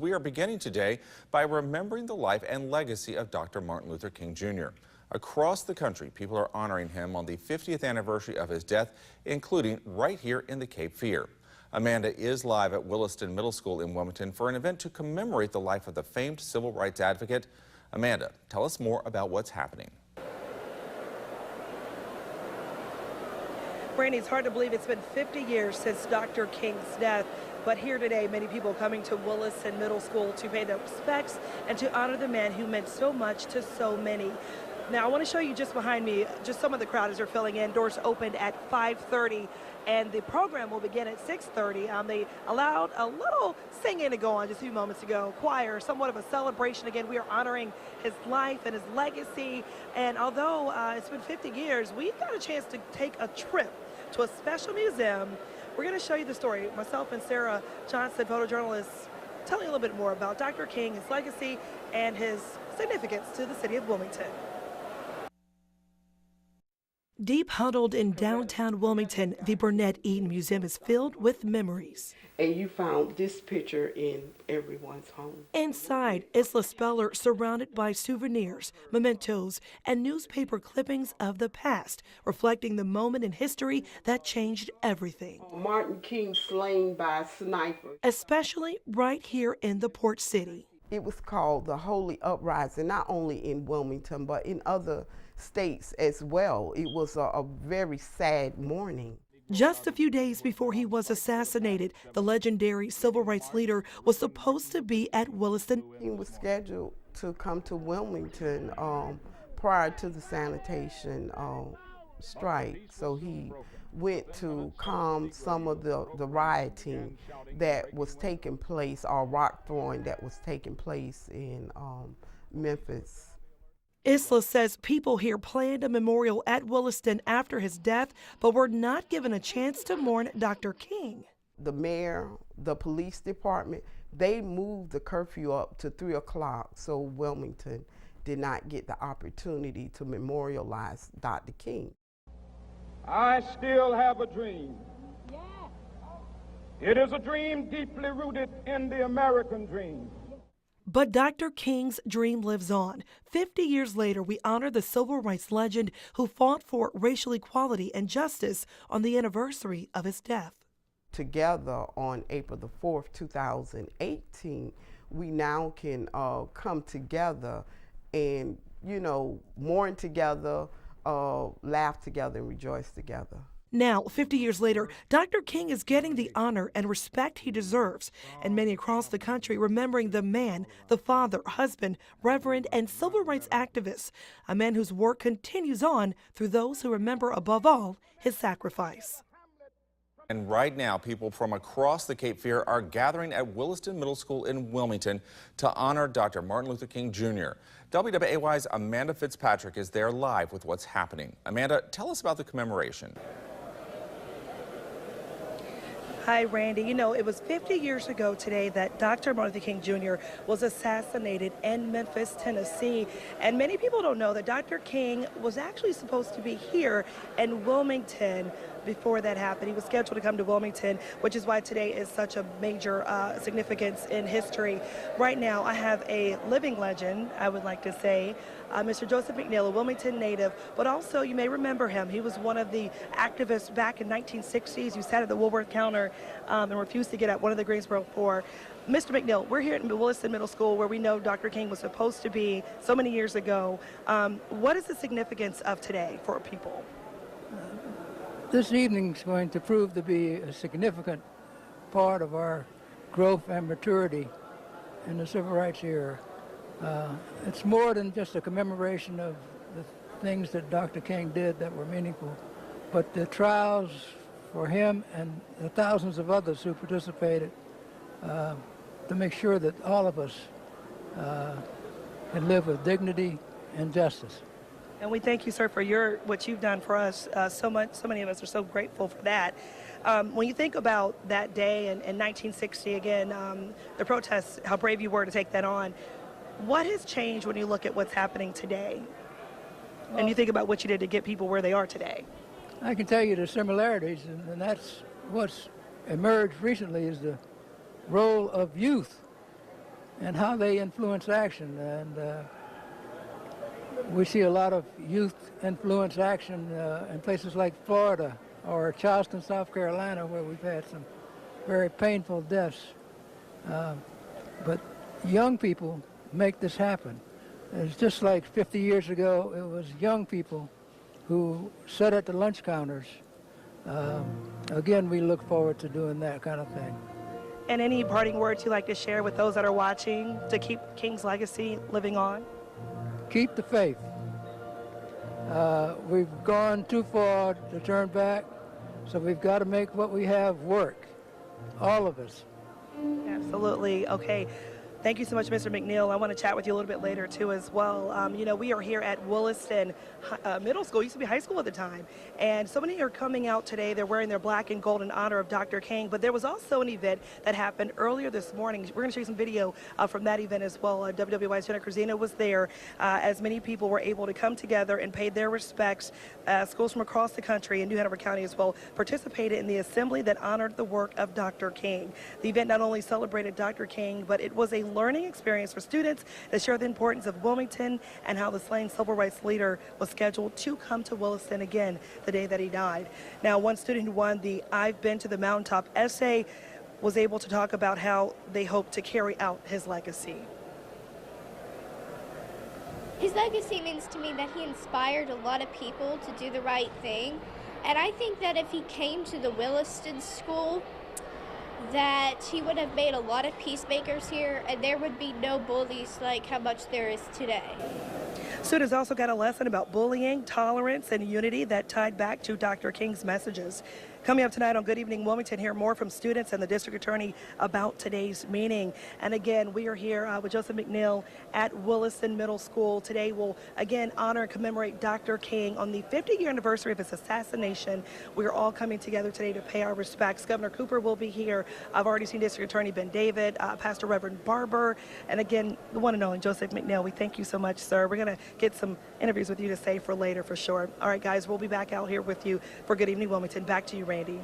We are beginning today by remembering the life and legacy of Dr. Martin Luther King Jr. Across the country, people are honoring him on the 50th anniversary of his death, including right here in the Cape Fear. Amanda is live at Williston Middle School in Wilmington for an event to commemorate the life of the famed civil rights advocate. Amanda, tell us more about what's happening. Brandy, it's hard to believe it's been 50 years since Dr. King's death. But here today, many people coming to Williston Middle School to pay their respects and to honor the man who meant so much to so many. Now, I want to show you just behind me, just some of the crowd as they're filling in. Doors opened at 5:30, and the program will begin at 6:30. They allowed a little singing to go on just a few moments ago. Choir, somewhat of a celebration. Again, we are honoring his life and his legacy. And although it's been 50 years, we got a chance to take a trip to a special museum. We're going to show you the story. Myself and Sarah Johnson, photojournalists, telling a little bit more about Dr. King, his legacy, and his significance to the city of Wilmington. Deep huddled in downtown Wilmington, the Burnett Eaton Museum is filled with memories. And you found this picture in everyone's home. Inside, Isla Speller surrounded by souvenirs, mementos, and newspaper clippings of the past, reflecting the moment in history that changed everything. Martin King slain by a sniper. Especially right here in the port city. It was called the Holy Uprising, not only in Wilmington, but in other states as well. It was a very sad morning. Just a few days before he was assassinated, the legendary civil rights leader was supposed to be at Williston. He was scheduled to come to Wilmington prior to the sanitation strike. So he went to calm some of the rioting that was taking place, or rock throwing that was taking place in Memphis. Isla says people here planned a memorial at Williston after his death, but were not given a chance to mourn Dr. King. The mayor, the police department, they moved the curfew up to 3 o'clock, so Wilmington did not get the opportunity to memorialize Dr. King. I still have a dream. It is a dream deeply rooted in the American dream. But Dr. King's dream lives on. 50 years later, we honor the civil rights legend who fought for racial equality and justice on the anniversary of his death. Together on April the 4th, 2018, we now can come together and, mourn together, laugh together, and rejoice together. Now, 50 years later, Dr. King is getting the honor and respect he deserves, and many across the country remembering the man, the father, husband, reverend, and civil rights activist, a man whose work continues on through those who remember above all his sacrifice. And right now, people from across the Cape Fear are gathering at Williston Middle School in Wilmington to honor Dr. Martin Luther King Jr. WWAY's Amanda Fitzpatrick is there live with what's happening. Amanda, tell us about the commemoration. Hi, Randy. It was 50 years ago today that Dr. Martin Luther King Jr. was assassinated in Memphis, Tennessee. And many people don't know that Dr. King was actually supposed to be here in Wilmington before that happened. He was scheduled to come to Wilmington, which is why today is such a major significance in history. Right now, I have a living legend, I would like to say, Mr. Joseph McNeil, a Wilmington native, but also you may remember him. He was one of the activists back in 1960s who sat at the Woolworth counter and refused to get out one of the Greensboro Four. Mr. McNeil, we're here at Williston Middle School where we know Dr. King was supposed to be so many years ago. What is the significance of today for people? This evening is going to prove to be a significant part of our growth and maturity in the civil rights era. It's more than just a commemoration of the things that Dr. King did that were meaningful, but the trials for him and the thousands of others who participated to make sure that all of us can live with dignity and justice. And we thank you, sir, for what you've done for us so much. So many of us are so grateful for that. When you think about that day in 1960, again, the protests, how brave you were to take that on, what has changed when you look at what's happening today? And you think about what you did to get people where they are today? I can tell you the similarities, and that's what's emerged recently is the role of youth and how they influence action. And we see a lot of youth influence action in places like Florida or Charleston, South Carolina, where we've had some very painful deaths. But young people make this happen. It's just like 50 years ago, it was young people who sat at the lunch counters. Again, we look forward to doing that kind of thing. And any parting words you'd like to share with those that are watching to keep King's legacy living on? Keep the faith. We've gone too far to turn back, so we've got to make what we have work, all of us. Absolutely. Okay. Thank you so much, Mr. McNeil. I want to chat with you a little bit later, too, as well. You know, we are here at Williston Middle School. It used to be high school at the time. And so many are coming out today. They're wearing their black and gold in honor of Dr. King. But there was also an event that happened earlier this morning. We're going to show you some video from that event as well. WWY's Jenna Cruzino was there as many people were able to come together and pay their respects. Schools from across the country and New Hanover County as well participated in the assembly that honored the work of Dr. King. The event not only celebrated Dr. King, but it was a learning experience for students to share the importance of Wilmington and how the slain civil rights leader was scheduled to come to Williston again the day that he died. Now, one student who won the I've Been to the Mountaintop essay was able to talk about how they hope to carry out his legacy. His legacy means to me that he inspired a lot of people to do the right thing. And I think that if he came to the Williston School, that he would have made a lot of peacemakers here, and there would be no bullies like how much there is today. Students also got a lesson about bullying, tolerance, and unity that tied back to Dr. King's messages. Coming up tonight on Good Evening Wilmington, hear more from students and the district attorney about today's meeting. And again, we are here with Joseph McNeil at Williston Middle School. Today we'll again honor and commemorate Dr. King on the 50-year anniversary of his assassination. We are all coming together today to pay our respects. Governor Cooper will be here. I've already seen District Attorney Ben David, Pastor Reverend Barber, and again, the one and only Joseph McNeil. We thank you so much, sir. We're going to get some interviews with you to say for later for sure. All right, guys, we'll be back out here with you for Good Evening Wilmington. Back to you, Randy.